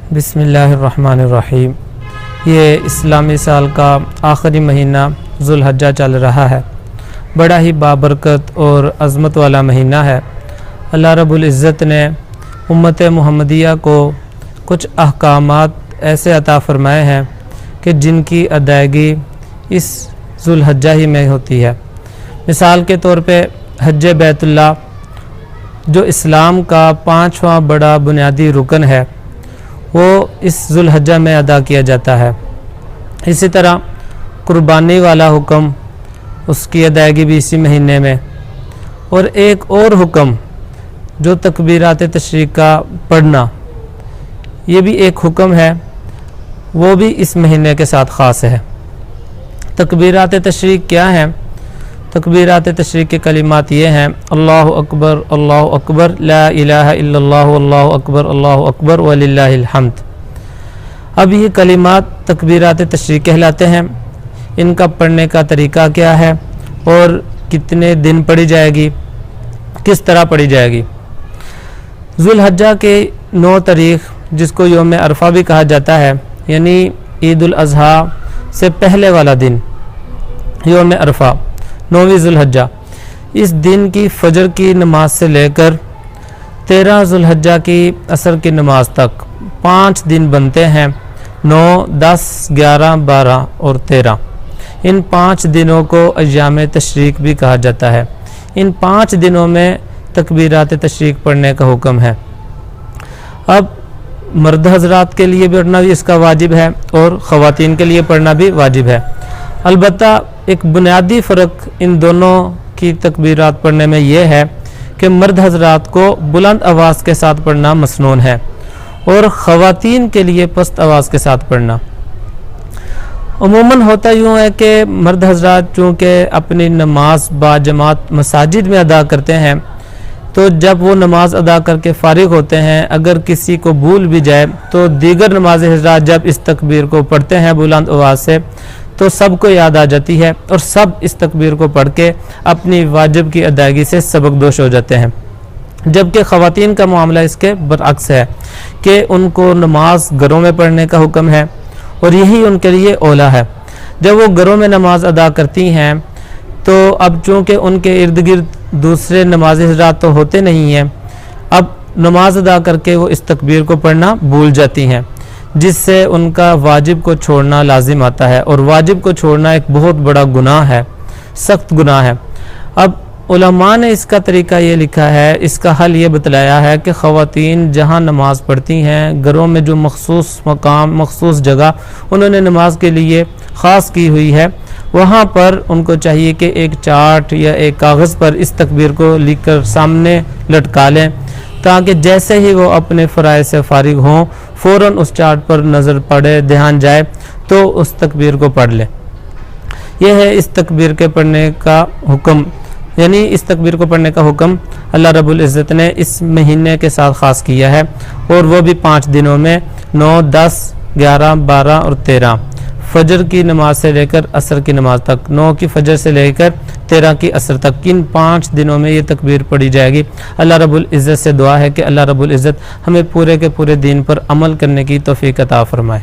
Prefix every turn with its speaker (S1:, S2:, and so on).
S1: बिस्मिल्लाहिर्रहमानिर्रहीम। ये इस्लामी साल का आखिरी महीना ज़ुल्हज्जा चल रहा है। बड़ा ही बाबरकत और अज़मत वाला महीना है। अल्लाह रब्बुल इज़्ज़त ने उम्मत मुहम्मदिया को कुछ अहकामात ऐसे अता फ़रमाए हैं कि जिनकी अदायगी इस ज़ुल्हज्जा ही में होती है। मिसाल के तौर पे हज बैतुल्लाह जो इस्लाम का 5वां बड़ा बुनियादी रुकन है, वो इस ज़ुल्हज्जा में अदा किया जाता है। इसी तरह कुर्बानी वाला हुक्म, उसकी अदायगी भी इसी महीने में। और एक और हुक्म जो तकबीरात तशरीक़ का पढ़ना, ये भी एक हुक्म है, वो भी इस महीने के साथ ख़ास है। तकबीरात तशरीक़ क्या हैं? तकबीरात तशरीक़ के कलिमात ये हैं: अल्लाहु अकबर, ला इलाहा इल्लल्लाहु, अल्लाहु अकबर वलिल्लाहिल हम्द। अब ये कलिमात तकबीरात तशरीक़ कहलाते हैं। इनका पढ़ने का तरीका क्या है और कितने दिन पढ़ी जाएगी, किस तरह पढ़ी जाएगी? ज़ुल्हज्जा के 9 तारीख़, जिसको यौम अरफा भी कहा जाता है, यानी ईद उल अज़हा से पहले वाला दिन, यौम अरफा 9वीं ज़ुल्हज्जा, इस दिन की फ़जर की नमाज से लेकर 13 ज़ुल्हज्जा की असर की नमाज तक 5 दिन बनते हैं। 9, 10, 11, 12 और 13। इन 5 दिनों को अय्याम तशरीक़ भी कहा जाता है। इन 5 दिनों में तकबीरात तशरीक़ पढ़ने का हुक्म है। अब मर्द हज़रात के लिए पढ़ना भी इसका वाजिब है और ख़वातीन के लिए पढ़ना भी वाजिब है। अलबत्ता एक बुनियादी फ़र्क इन दोनों की तकबीरात पढ़ने में यह है कि मर्द हज़रात को बुलंद आवाज़ के साथ पढ़ना मसनून है और ख़वातीन के लिए पस्त आवाज़ के साथ पढ़ना। उमूमन होता यूँ है कि मर्द हज़रात चूँकि अपनी नमाज बाजमात मसाजिद में अदा करते हैं, तो जब वो नमाज अदा करके फ़ारिग होते हैं, अगर किसी को भूल भी जाए तो दीगर नमाज हज़रात जब इस तकबीर को पढ़ते हैं बुलंद आवाज़ से, तो सबको याद आ जाती है और सब इस तकबीर को पढ़ के अपनी वाजिब की अदायगी से सबकदोश हो जाते हैं। जबकि ख़वातीन का मामला इसके बरअक्स है कि उनको नमाज घरों में पढ़ने का हुक्म है और यही उनके लिए औला है। जब वो घरों में नमाज अदा करती हैं, तो अब चूँकि उनके इर्द गिर्द दूसरे नमाज़ हज़रात तो होते नहीं हैं, अब नमाज अदा करके वो इस तकबीर को पढ़ना भूल जाती हैं, जिससे उनका वाजिब को छोड़ना लाजिम आता है। और वाजिब को छोड़ना एक बहुत बड़ा गुनाह है, सख्त गुनाह है। अब उलमा ने इसका तरीका ये लिखा है, इसका हल ये बतलाया है कि ख़वातीन जहाँ नमाज़ पढ़ती हैं, घरों में जो मखसूस मकाम, मखसूस जगह उन्होंने नमाज के लिए ख़ास की हुई है, वहाँ पर उनको चाहिए कि एक चार्ट या एक कागज़ पर इस तकबीर को लिख कर सामने लटका लें, ताकि जैसे ही वो अपने फ़राइज़ से फ़ारिग हों, फ़ौरन उस चार्ट पर नज़र पड़े, ध्यान जाए तो उस तकबीर को पढ़ लें। यह है इस तकबीर के पढ़ने का हुक्म, यानी इस तकबीर को पढ़ने का हुक्म अल्लाह रब्बुल इज़्ज़त ने इस महीने के साथ ख़ास किया है, और वो भी 5 दिनों में 9, 10, 11, 12 और 13। फ़जर की नमाज से लेकर असर की नमाज तक, 9 की फ़जर से लेकर 13 की असर तक, इन 5 दिनों में ये तकबीर पढ़ी जाएगी। अल्लाह रब्बुल इज़्ज़त से दुआ है कि अल्लाह रब्बुल इज़्ज़त हमें पूरे के पूरे दीन पर अमल करने की तौफ़ीक़ अता फ़रमाए।